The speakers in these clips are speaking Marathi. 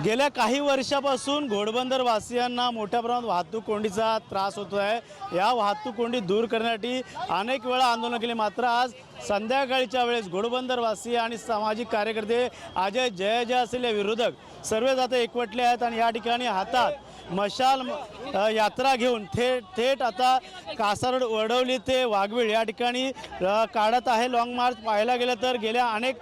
गेल्या काही वर्षापासून घोडबंदर वासियांना मोठ्या प्रमाणात वाहतूक कोंडीचा त्रास होतो आहे। या वाहतूक कोंडी दूर करण्यासाठी अनेक वेळा आंदोलन केले, मात्र आज संध्याकाळच्या वेळेस घोडबंदर वासी आणि सामाजिक कार्यकर्ते अजय जय असलेले विरोधक सर्वच आता एकवटले आहेत आणि या ठिकाणी हातात मशाल यात्रा घेऊन थेट आता कासारड वडवली ते वाघवीळ या ठिकाणी काढत आहे लॉंग मार्च। पाहायला गेलं तर गेल्या अनेक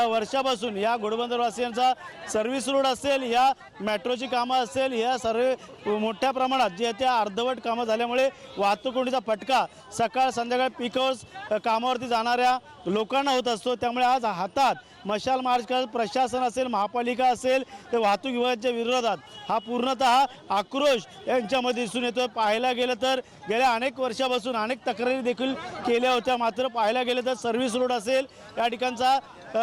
वर्षापासून या घोडबंदरवासियांचा सर्व्हिस रोड असेल, या मेट्रोची कामं असेल, या सर्व मोठ्या प्रमाणात जे त्या अर्धवट कामं झाल्यामुळे वाहतूक कोंडीचा फटका सकाळ संध्याकाळ पीक आवर्स कामावरती जाणाऱ्या लोकांना होत असतो। त्यामुळे आज हातात मशाल मार्च करत प्रशासन असेल, महापालिका असेल, ते वाहतूक विभागाच्या विरोधात हा पूर्णतः आक्रोश यांच्यामध्ये दिसून येतो। पाहायला गेलं तर गेल्या अनेक वर्षापासून अनेक तक्रारी देखील केल्या होत्या, मात्र पाहायला गेलं तर सर्व्हिस रोड असेल, या ठिकाणचा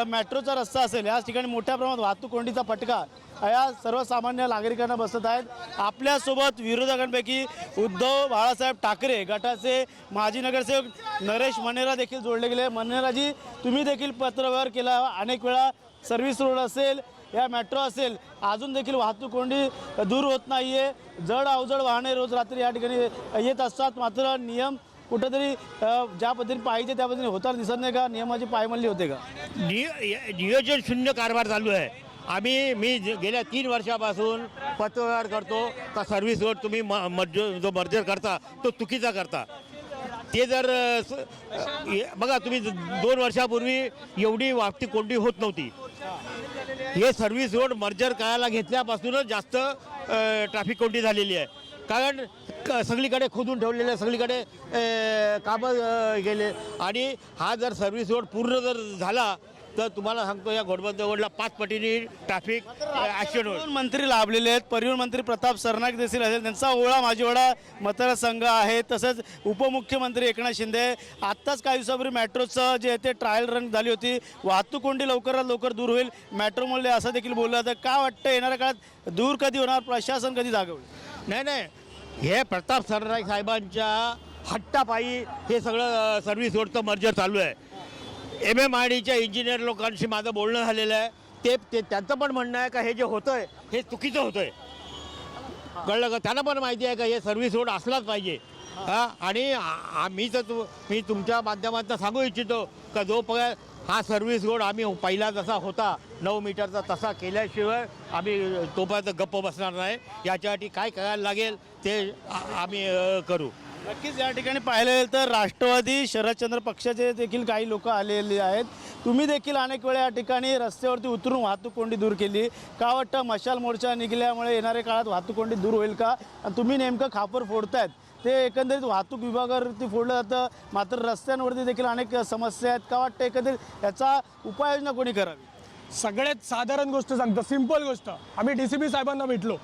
मेट्रोचा रस्ता असेल, याच ठिकाणी मोठ्या प्रमाणात वाहतूक कोंडीचा फटका या सर्वसामान्य नागरिकांना बसत आहेत। आपल्यासोबत विरोधकांपैकी उद्धव बाळासाहेब ठाकरे गटाचे माजी नगरसेवक नरेश मनेरा देखील जोडले गेले। मनेराजी, तुम्ही देखील पत्रव्यवहार केला अनेक वेळा, सर्व्हिस रोड असेल, या मेट्रो असेल, अजून देखील वाहतूक कोंडी दूर होत नाही आहे। जड अवजड वाहने रोज रात्री या ठिकाणी येत असतात, मात्र नियम कुठेतरी ज्या पद्धतीने पाहिजे त्या पद्धतीने होताना दिसत नाही का? नियमाची पायमल्ली होते का? नियोजन शून्य कारभार चालू आहे। मी गेल्या 3 वर्षापासून पत्रव्यवहार करतो का सर्व्हिस रोड तुम्ही जो मर्जर करता तो चुकीचा करता। ते जर बघा, तुम्ही 2 वर्षापूर्वी एवढी वाहतूक कोंडी होत नव्हती। हे सर्व्हिस रोड मर्जर करायला घेतल्यापासूनच जास्त ट्रॅफिक कोंडी झालेली आहे, कारण सगळीकडे खोदून ठेवलेले, सगळीकडे कामं गेले। आणि हा जर सर्व्हिस रोड पूर्ण जर झाला तर तुम्हाला सांगतो या घोडबंदर रोडला 5 पटीने ट्रॅफिक ॲक्सिडेंट होईल। मंत्री लाभलेले आहेत, परिवहन मंत्री प्रताप सरनाईक देखील असेल, त्यांचा ओळा माझीवाडा मतदारसंघ आहे, तसंच उपमुख्यमंत्री एकनाथ शिंदे। आत्ताच काही दिवसापूर्वी मेट्रोचं जे ते ट्रायल रन झाली होती, वाहतूक कोंडी लवकरात लवकर दूर होईल मेट्रोमुळे असं देखील बोललं जातं। काय वाटतं येणाऱ्या काळात दूर कधी होणार, प्रशासन कधी जागा होईल? नाही, हे प्रताप सरनाईक साहेबांच्या हट्टापायी हे सगळं सर्व्हिस रोडचं मर्जर चालू आहे। MMIDच्या इंजिनियर लोकांशी माझं बोलणं झालेलं आहे, ते त्यांचं पण म्हणणं आहे का हे जे होतं आहे हे चुकीचं होतं आहे, कळलं का? त्यांना पण माहिती आहे का हे सर्व्हिस रोड असलाच पाहिजे। आणि मी तुमच्या माध्यमातून सांगू इच्छितो का जोपर्यंत हा सर्व्हिस रोड आम्ही पहिला जसा होता 9 मीटरचा तसा केल्याशिवाय आम्ही तोपर्यंत गप्प बसणार नाही। याच्यासाठी काय करायला लागेल ते आम्ही करू। नक्कीच या ठिकाणी पाहिलं गेलं तर राष्ट्रवादी शरदचंद्र पक्षाचे देखील काही लोक आलेले आहेत। तुम्ही देखील अनेक वेळा या ठिकाणी रस्त्यावरती उतरून वाहतूक कोंडी दूर केली। का वाटतं मशाल मोर्चा निघाल्यामुळे येणाऱ्या काळात वाहतूक कोंडी दूर होईल का? आणि तुम्ही नेमकं खापर फोडतायत ते एकंदरीत वाहतूक विभागावरती फोडलं जातं, मात्र रस्त्यांवरती देखील अनेक समस्या आहेत। का वाटतं एकंदरीत याचा उपाययोजना कोणी करावी? सगळ्यात साधारण गोष्ट सांगतो, सिंपल गोष्ट। आम्ही DCP साहेबांना भेटलो,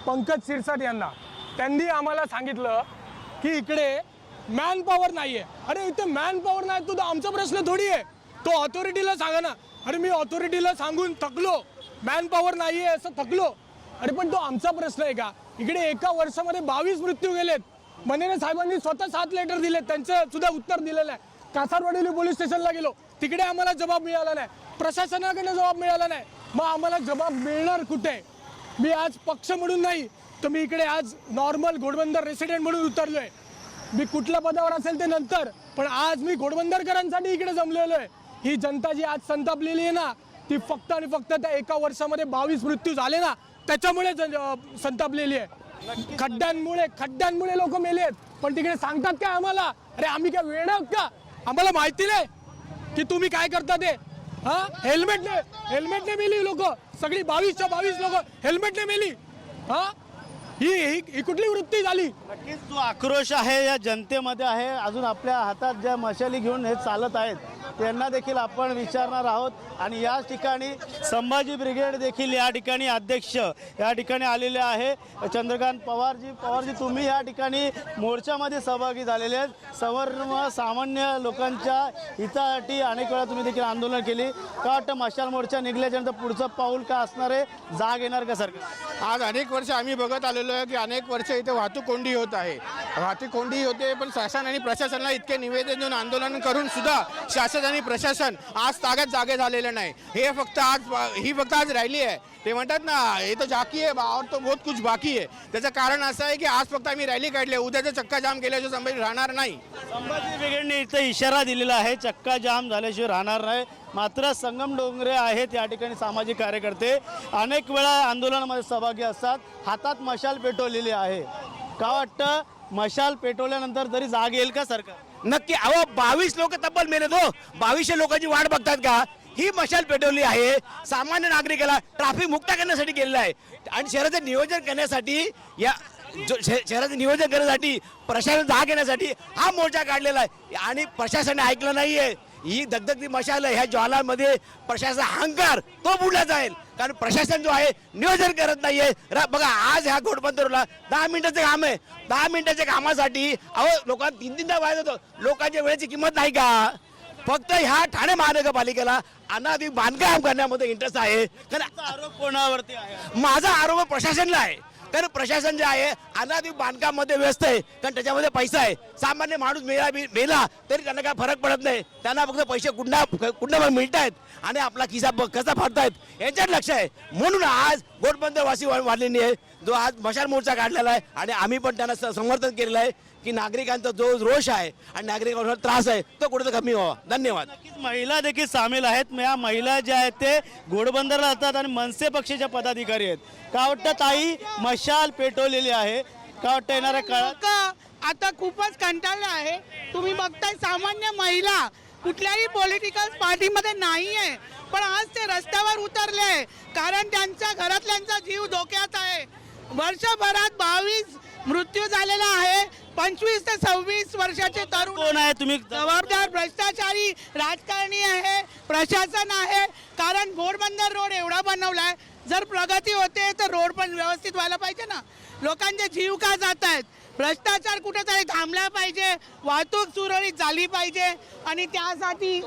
पंकज शिरसाट यांना, त्यांनी आम्हाला सांगितलं की इकडे मॅन पॉवर नाही आहे। अरे इथे मॅन पॉवर नाही तो आमचा प्रश्न थोडी आहे, तो ऑथॉरिटीला सांगा ना। अरे मी ऑथॉरिटीला सांगून थकलो, मॅन पॉवर नाही आहे असं थकलो। अरे पण तो आमचा प्रश्न आहे का? इकडे एका वर्षामध्ये 22 मृत्यू गेलेत। मनेरे साहेबांनी स्वतः 7 लेटर दिले, त्यांचं सुद्धा उत्तर दिलेलं आहे। कासारवाडी पोलीस स्टेशनला गेलो, तिकडे आम्हाला जबाब मिळाला नाही, प्रशासनाकडे जबाब मिळाला नाही। मग आम्हाला जबाब मिळणार कुठे? मी आज पक्ष म्हणून नाही तर मी इकडे आज नॉर्मल घोडबंदर रेसिडेंट म्हणून उतरलोय। मी कुठल्या पदावर असेल ते नंतर, पण आज मी घोडबंदरकरांसाठी इकडे जमलेलो आहे। ही जनता जी आज संतापलेली आहे ना, ती फक्त आणि फक्त त्या एका वर्षामध्ये 22 मृत्यू झाले ना त्याच्यामुळे संतापलेली आहे। खड्ड्यांमुळे लोक मेले आहेत, पण तिकडे सांगतात काय आम्हाला? अरे आम्ही काय वेड आहोत का? आम्हाला माहिती नाही की तुम्ही काय करता ते? हेल्मेटने मेली लोक, सगळी 22च्या 22 लोक हेल्मेटने मेली। ही कुठली वृत्ती झाली? नक्कीच जो आक्रोश आहे या जनतेमध्ये आहे। अजून आपल्या हातात ज्या मशाली घेऊन हे चालत आहेत त्यांना देखील आपण विचारणार आहोत। आणि याच ठिकाणी संभाजी ब्रिगेड देखील या ठिकाणी अध्यक्ष या ठिकाणी आलेले आहे चंद्रकांत पवारजी तुम्ही या ठिकाणी मोर्चामध्ये सहभागी झालेले आहेत। सामान्य लोकांच्या हितासाठी अनेक वेळा तुम्ही देखील आंदोलन केली। का वाटतं मशाल मोर्चा निघल्याच्यानंतर पुढचं पाऊल का असणार आहे? जाग येणार का सरकार? आज अनेक वर्ष आम्ही बघत आलेलो आहे की अनेक वर्ष इथे वाहतूक कोंडी होत आहे, वाहतूक कोंडी होते, पण शासन आणि प्रशासनाला इतके निवेदन देऊन आंदोलन करून सुद्धा शासन आणि प्रशासन आज तागात जागे झालेलं नाही. ही फक्त आज रॅली आहे. ते म्हणतात ना, हे तो जाकी आहे और तो बहुत कुछ बाकी आहे. त्याचं कारण असं आहे की आज फक्त आम्ही रॅली काढली, उद्याचं चक्का जाम केल्याशिवाय संभाजी राहणार नाही. संभाजी ब्रिगेडने इथं इशारा दिलेला आहे, चक्का जाम झाल्याशिवाय राहणार नाही. मात्र संगम डोंगरे आहेत या ठिकाणी सामाजिक कार्यकर्ते अनेक वेळा आंदोलनामध्ये सहभागी असतात, हातात मशाल पेटवलेली आहे. का वाटतं मशाल पेटवल्यानंतर तरी जाग येईल का सरकार? नक्की. अहो 22 लोक तब्बल मेले तो 2200 लोकांची वाट बघतात का? ही मशाल पेटवली आहे, सामान्य नागरिकाला ट्रॅफिक मुक्त करण्यासाठी केलेलं आहे आणि शहराचं नियोजन करण्यासाठी शहराचं नियोजन करण्यासाठी प्रशासन जाग येण्यासाठी हा मोर्चा काढलेला आहे आणि प्रशासनाने ऐकलं नाहीये. ही दगदगती मशाल ह्या ज्वालामध्ये प्रशासन अहंकार तो बुडला जाईल, कारण प्रशासन जो आहे नियोजन करत नाहीये. बघा आज ह्या घोडबंदरला 10 मिनिटाचं काम आहे. 10 मिनिटाच्या कामासाठी अहो लोकांना 3-3 तास वाजत होतं. लोकांच्या वेळेची किंमत नाही का? फक्त ह्या ठाणे महानगरपालिकेला अनाधिक बांधकाम करण्यामध्ये इंटरेस्ट आहे. कारण आरोप कोणावरती आहे? माझा आरोप प्रशासनला आहे, कारण प्रशासन जे आहे अनाधिक बांधकामामध्ये व्यस्त आहे, कारण त्याच्यामध्ये पैसा आहे. सामान्य माणूस मेला तरी त्यांना काय फरक पडत नाही. त्यांना फक्त पैसे कुठं मिळत आहेत आणि आपला खिसा कसा फाडतायत यांच्यात लक्ष आहे. म्हणून आज घोडबंदरवासी वाढलेली आहे, जो आज मशाल मोर्चा काढलेला आहे आणि आम्ही पण त्यांना समर्थन केलेलं आहे की नागरिकांचा जो रोष आहे आणि नागरिकांना त्रास आहे तो कुठेतरी कमी व्हावा. धन्यवाद. नक्कीच महिला देखील सामील आहेत. या महिला ज्या आहेत ते घोडबंदरला जातात आणि मनसे पक्षाच्या पदाधिकारी आहेत. का वाटतं ताई मशाल पेटवलेली आहे, का वाटतं येणाऱ्या काळात आता खूपच कंटाळलं आहे. तुम्ही बघताय सामान्य महिला कुठल्याही पॉलिटिकल पार्टीमध्ये नाही आहे, पण आज ते रस्त्यावर उतरले आहे कारण त्यांच्या घरातल्यांचा जीव धोक्यात आहे. वर्षभरात 22 मृत्यू झालेला आहे. 25 ते 26 वर्षाचे तरुण कोण आहे? तुम्ही जबाबदार भ्रष्टाचारी राजकारणी आहे, प्रशासन आहे. कारण घोडबंदर रोड एवढा बनवलाय, जर प्रगती होते तर रोड पण व्यवस्थित व्हायला पाहिजे ना. लोकांचे जीव का जात आहेत? भ्रष्टाचार कुठेतरी थांबला पाहिजे, वाहतूक सुरळीत झाली पाहिजे आणि त्यासाठी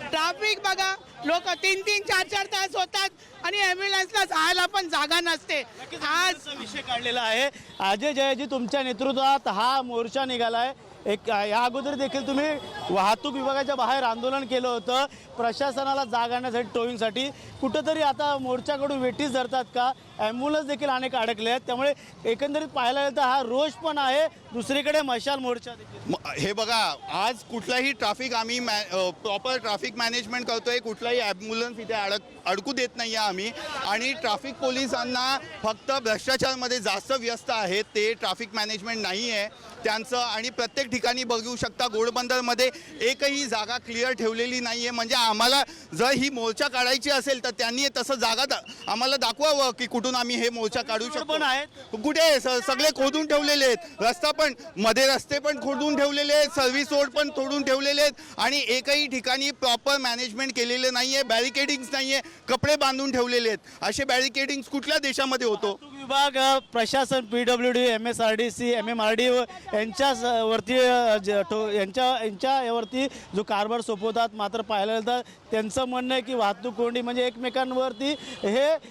ट्रॅफिक बघा, लोक 3-3, 4-4 तास होतात आणि ॲम्ब्युलन्सला जायला पण जागा नसते. आज विषय काढलेला आहे. अजय जयजी तुमच्या नेतृत्वात हा मोर्चा निघालाय. या अगोदर देखील तुम्ही वाहतूक विभागाच्या बाहेर आंदोलन केलं होतं प्रशासनाला जाग आणण्यासाठी, टोविंगसाठी. कुठंतरी आता मोर्चाकडून वेटीस धरतात का? ॲम्ब्युलन्स देखील अनेक अडकले आहेत. त्यामुळे एकंदरीत पाहायला गेलं तर हा रोष पण आहे, दुसरीकडे मशाल मोर्चा देखील. हे बघा, आज कुठलाही ट्रॅफिक आम्ही प्रॉपर ट्रॅफिक मॅनेजमेंट करतोय. कुठलाही ॲम्ब्युलन्स इथे अडकू देत नाही आहे आम्ही. आणि ट्रॅफिक पोलिसांना फक्त भ्रष्टाचारमध्ये जास्त व्यस्त आहेत, ते ट्रॅफिक मॅनेजमेंट नाही आहे त्यांचं. आणि प्रत्येक ठिकाणी बघू शकता घोडबंदरमध्ये एकही जागा क्लिअर ठेवलेली नाही आहे. म्हणजे आम्हाला जर ही मोर्चा काढायची असेल तर त्यांनी तसं जागा आम्हाला दाखवावं की कुठून आम्ही हे मोर्चा काढू शकतो. पण आहेत कुठे सगळे खोदून ठेवलेले आहेत. रस्ता पण मध्ये रस्ते पण खोदून ठेवलेले आहेत, सर्व्हिस रोड पण तोडून ठेवलेले आहेत आणि एकही ठिकाणी प्रॉपर मॅनेजमेंट केलेलं नाही आहे. बॅरिकेडिंग्स नाही आहे, कपडे बांधून ठेवलेले आहेत. असे बॅरिकेडिंग्स कुठल्या देशामध्ये होतो? विभाग, प्रशासन, PWD, MSRDC, MMRD यांच्यावरती यांच्यावरती जो कारभार सोपवतात. मात्र पाहायला गेलं तर त्यांचं म्हणणं आहे की वाहतूक कोंडी म्हणजे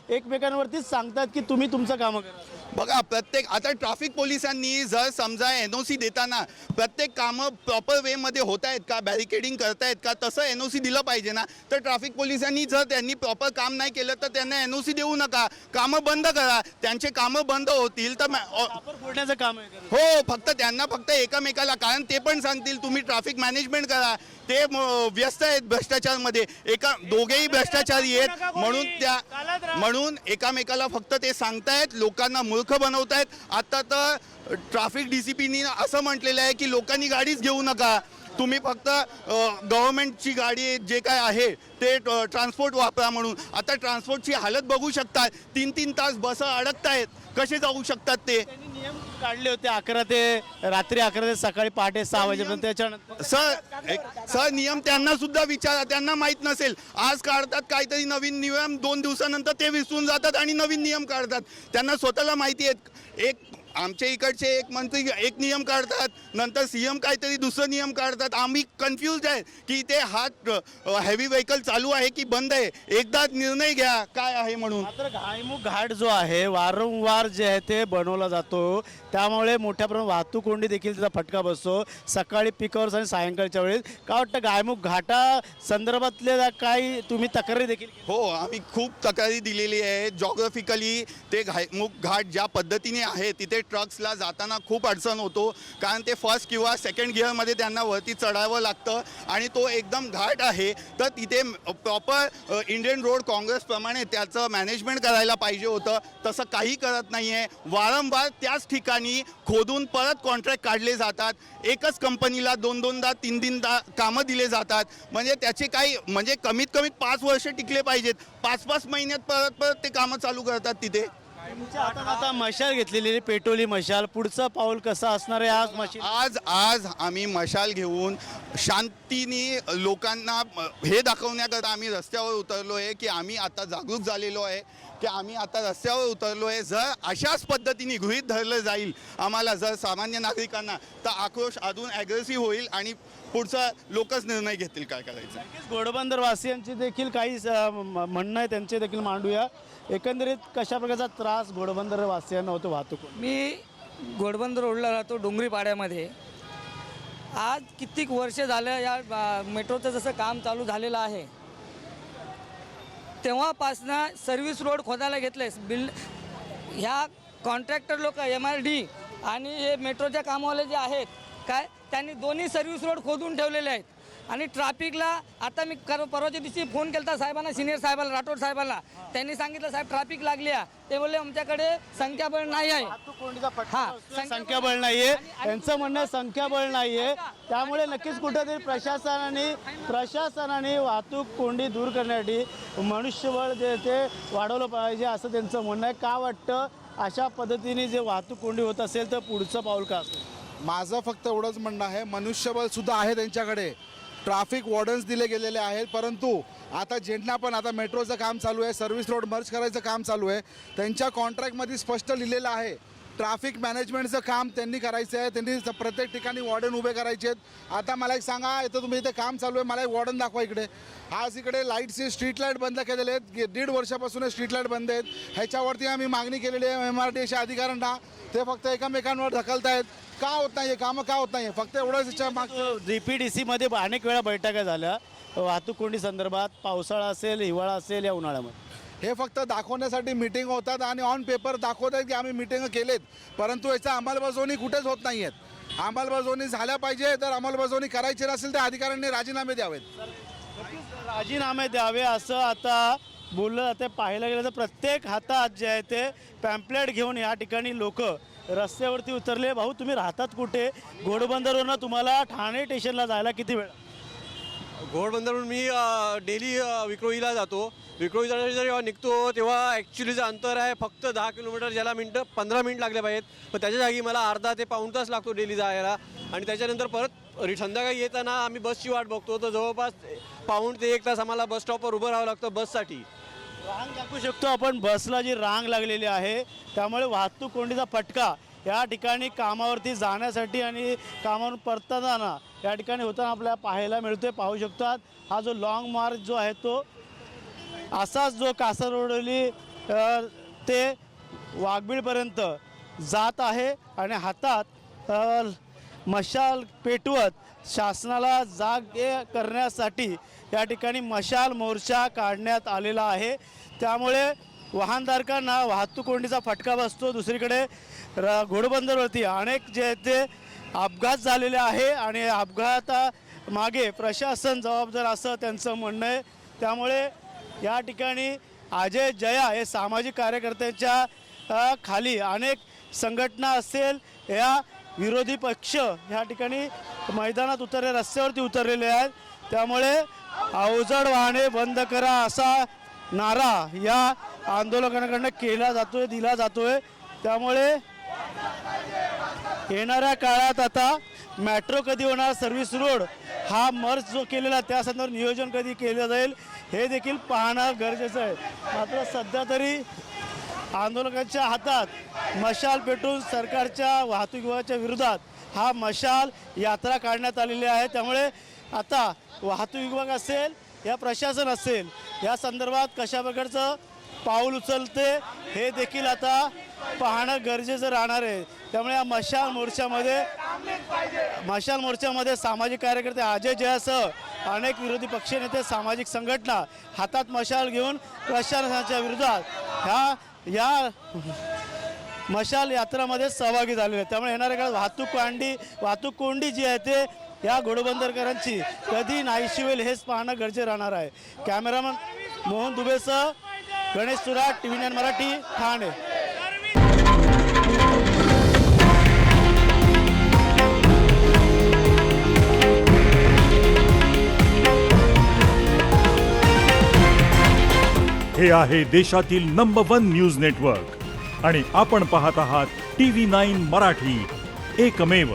एकमेकांवरतीच सांगतात की तुम्ही तुमचं कामं करा. बघा, आता ट्रॅफिक पोलिसांनी जर समजा NOC देताना प्रत्येक कामं प्रॉपर वेमध्ये होत आहेत का, बॅरिकेडिंग करतायत का, तसं NOC दिलं पाहिजे ना. तर ट्रॅफिक पोलिसांनी जर त्यांनी प्रॉपर काम नाही केलं तर त्यांना NOC देऊ नका, कामं बंद करा. त्यांचे कामं बंद होतील तर फोडण्याचं काम आहे. हो, फक्त एकामेकाला, कारण ते पण सांगतील तुम्ही ट्रॅफिक मॅनेजमेंट करा. ते व्यस्त आहेत भ्रष्टाचारमध्ये, दोघेही भ्रष्टाचारी आहेत. म्हणून एकामेकाला फक्त ते सांगतायत, लोकांना मूर्ख बनवतायत. आता तर ट्रॅफिक DCPनी असं म्हटलेलं आहे की लोकांनी गाडीच घेऊ नका, तुम्ही फक्त गव्हर्नमेंटची गाडी जे काय आहे ते ट्रान्सपोर्ट वापरा म्हणून. आता ट्रान्सपोर्टची हालत बघू शकता, 3-3 तास बस अडकतायत, कसे जाऊ शकतात ते? नियम काढले होते 11 ते रात्री 11 ते सकाळी पहाटे 6 वाजेपर्यंत. त्याच्यानंतर सर नियम त्यांना सुद्धा विचारा, त्यांना माहीत नसेल. आज काढतात काहीतरी नवीन नियम, 2 दिवसानंतर ते विसरून जातात आणि नवीन नियम काढतात. त्यांना स्वतःला माहिती आहे. एक आमच्या इकडचे एक मंत्री एक नियम काढतात, नंतर सीएम काहीतरी दुसरं नियम काढतात. आम्ही कन्फ्यूज आहे की ते हा हेवी व्हेकल चालू आहे की बंद आहे. एकदा निर्णय घ्या काय आहे म्हणून. मात्र घाईमुख घाट जो आहे वारंवार जे आहे ते बनवला जातो, त्यामुळे मोठ्या प्रमाणात वाहतूक कोंडी देखील त्याचा फटका बसतो. सकाळी पीक आवर्स आणि सायंकाळच्या वेळेस काय वाटतं, घाईमुख घाटा संदर्भातल्या काही तुम्ही तक्रारी देखील केल्या? हो, आम्ही खूप तक्रारी दिलेली आहे. जॉग्राफिकली ते घाईमुख घाट ज्या पद्धतीने आहे तिथे ट्रक्सला जाताना खूप अडचण होतो, कारण ते फर्स्ट किंवा सेकंड गिअरमध्ये त्यांना वरती चढावं लागतं आणि तो एकदम घाट आहे. तर तिथे प्रॉपर इंडियन रोड काँग्रेसप्रमाणे त्याचं मॅनेजमेंट करायला पाहिजे होतं, तसं काही करत नाही आहे. वारंवार त्याच ठिकाणी खोदून परत कॉन्ट्रॅक्ट काढले जातात. एकच कंपनीला दोनदा तीनदा कामं दिले जातात. म्हणजे त्याचे काही म्हणजे कमीत कमी 5 वर्ष टिकले पाहिजेत. 5 महिन्यात परत ते कामं चालू करतात तिथे. तुमच्या हातात आता मशाल घेतलेली आहे, पेट्रोली मशाल, पुढचं पाऊल कसं असणार आहे आज मशीन? आज आम्ही मशाल घेऊन शांतीने लोकांना हे दाखवण्याकरता आम्ही रस्त्यावर उतरलो आहे की आम्ही आता जागरूक झालेलो आहे, की आम्ही आता रस्त्यावर उतरलो आहे. जर अशाच पद्धतीने गृहीत धरलं जाईल आम्हाला, जर सामान्य नागरिकांना, तर आक्रोश अजून ॲग्रेसिव्ह होईल आणि पुढचा लोकच निर्णय घेतील काय करायचं. नक्कीच घोडबंदर वासियांची देखील काही म्हणणं आहे, त्यांचे देखील मांडूया. एकंदरीत कशा प्रकारचा त्रास घोडबंदर वासियांना होतो वाहतूक? मी घोडबंदर रोडला राहतो, डोंगरी पाड्यामध्ये. आज कित्येक वर्ष झालं या मेट्रोचं जसं काम चालू झालेलं आहे, तेव्हापासनं सर्व्हिस रोड खोदायला घेतले. ह्या कॉन्ट्रॅक्टर लोक MRD आणि हे मेट्रोच्या कामवाले जे आहेत काय, त्यांनी दोन्ही सर्व्हिस रोड खोदून ठेवलेले आहेत. आणि ट्रॅफिकला आता मी परवाच्या दिवशी फोन केला साहेबांना, सिनियर साहेबांना, राठोड साहेबांना. त्यांनी सांगितलं साहेब ट्रॅफिक लागली आहे. ते बोलले आमच्याकडे संख्याबळ नाही आहे. हां, संख्याबळ नाहीये, त्यांचं म्हणणं संख्याबळ नाहीये. त्यामुळे नक्कीच कुठेतरी प्रशासनाने वाहतूक कोंडी दूर करण्यासाठी मनुष्यबळ जे ते वाढवलं पाहिजे असं त्यांचं म्हणणं आहे. का वाटतं अशा पद्धतीने जे वाहतूक कोंडी होत असेल तर पुढचं पाऊल का असेल? माझं फक्त एवढंच म्हणणं आहे, मनुष्यबळसुद्धा आहे त्यांच्याकडे, ट्रॅफिक वॉर्डन्स दिले गेलेले आहेत. परंतु आता ज्यांना पण आता मेट्रोचं काम चालू आहे, सर्व्हिस रोड मर्ज करायचं काम चालू आहे, त्यांच्या कॉन्ट्रॅक्टमध्ये स्पष्ट लिहिलेलं आहे ट्रॅफिक मॅनेजमेंटचं काम त्यांनी करायचं आहे. त्यांनी प्रत्येक ठिकाणी वॉर्डन उभे करायचे आहेत. आता मला एक सांगा, इथं तुम्ही इथे काम चालू आहे, मला एक वॉर्डन दाखवा इकडे. आज इकडे लाईटचे स्ट्रीट लाईट बंद केलेले आहेत, 1.5 वर्षापासून स्ट्रीट लाईट बंद आहेत. ह्याच्यावरती आम्ही मागणी केलेली आहे MRDAच्या अधिकाऱ्यांना. ते फक्त एकमेकांवर ढकलत आहेत. का होत नाही कामं, का होत नाही? फक्त एवढंच याच्या मागचं. DPDCमध्ये अनेक वेळा बैठका झाल्या वाहतूक कोंडी संदर्भात, पावसाळा असेल, हिवाळा असेल, या उन्हाळ्यामध्ये. हे फक्त दाखवण्यासाठी मीटिंग होतात आणि ऑन पेपर दाखवत आहेत की आम्ही मीटिंग केलेत, परंतु याचा अंमलबजावणी कुठेच होत नाही आहेत. अंमलबजावणी झाल्या पाहिजे. तर अंमलबजावणी करायची नसेल तर अधिकाऱ्यांनी राजीनामे द्यावेत. राजीनामे द्यावे असं आता बोललं जाते. पाहायला गेलं तर प्रत्येक हातात जे आहे ते पॅम्पलेट घेऊन या ठिकाणी लोक रस्त्यावरती उतरले. भाऊ, तुम्ही राहतात कुठे? घोडबंदरवरून तुम्हाला ठाणे स्टेशनला जायला किती वेळ? घोडबंदरवरून मी डेली विक्रोळीला जातो. विक्रोळी जाण्यासाठी जेव्हा निघतो तेव्हा ॲक्च्युलीचं अंतर आहे फक्त 10 किलोमीटर, ज्याला 15 मिनिट लागले पाहिजेत, पण त्याच्या जागी मला अर्धा ते पाऊण तास लागतो डेली जायला. आणि त्याच्यानंतर परत संध्याकाळी येताना आम्ही बसची वाट बघतो, तर जवळपास पाऊण ते 1 तास आम्हाला बस स्टॉपवर उभं राहावं लागतं बससाठी. रांग दाखवू शकतो आपण, बसला जी रांग लागलेली आहे, त्यामुळे वाहतूक कोंडीचा फटका या ठिकाणी कामावरती जाण्यासाठी आणि कामावरून परतताना या ठिकाणी होताना आपल्याला पाहायला मिळतोय. पाहू शकतात हा जो लॉंग मार्च जो आहे तो असाच जो कासारवडली ते वाघबीळपर्यंत जात आहे आणि हातात मशाल पेटवत शासनाला जागे करण्यासाठी या ठिकाणी मशाल मोर्चा काढण्यात आलेला आहे. त्यामुळे वाहनधारकांना वाहतूक कोंडीचा फटका बसतो. दुसरीकडे घोडबंदरवरती अनेक जे ते अपघात झालेले आहे आणि अपघातामागे प्रशासन जबाबदार असं त्यांचं म्हणणं आहे. त्यामुळे या ठिकाणी अजय जया हे सामाजिक कार्यकर्त्यांच्या खाली अनेक संघटना असेल, या विरोधी पक्ष या ठिकाणी मैदानात उतरले, रस्त्यावरती उतरलेले आहेत. त्यामुळे अवजड वाहने बंद करा असा नारा या आंदोलकांकडनं केला जातोय, दिला जातोय. त्यामुळे येणाऱ्या काळात आता मेट्रो कधी होणार, सर्व्हिस रोड हा मर्ज जो केलेला त्या संदर्भात नियोजन कधी केलं जाईल हे देखील पाहणं गरजेचं आहे. मात्र सध्या तरी आंदोलकांच्या हातात मशाल पेटून सरकारच्या वाहतूक विभागाच्या विरोधात हा मशाल यात्रा काढण्यात आलेली आहे. त्यामुळे आता वाहतूक विभाग असेल या प्रशासन असेल या संदर्भात कशा प्रकारचं पाऊल उचलते हे देखील आता पाहणं गरजेचं राहणार आहे. त्यामुळे या मशाल मोर्चामध्ये सामाजिक कार्यकर्ते अजय जयासह अनेक विरोधी पक्षनेते सामाजिक संघटना हातात मशाल घेऊन प्रशासनाच्या विरोधात या मशाल यात्रामध्ये सहभागी झालेले आहेत. त्यामुळे येणाऱ्या काळात वाहतूक कोंडी जी आहे ते या घोडबंदरकरांची कधी नाहीशी होईल हेच पाहणं गरजेचं राहणार आहे. कॅमेरामन मोहन दुबेसह गणेश सुराट, TV9 मराठी, ठाणे. हे आहे देशातील नंबर 1 न्यूज नेटवर्क आणि आपण पाहत आहात TV9 मराठी, एकमेव.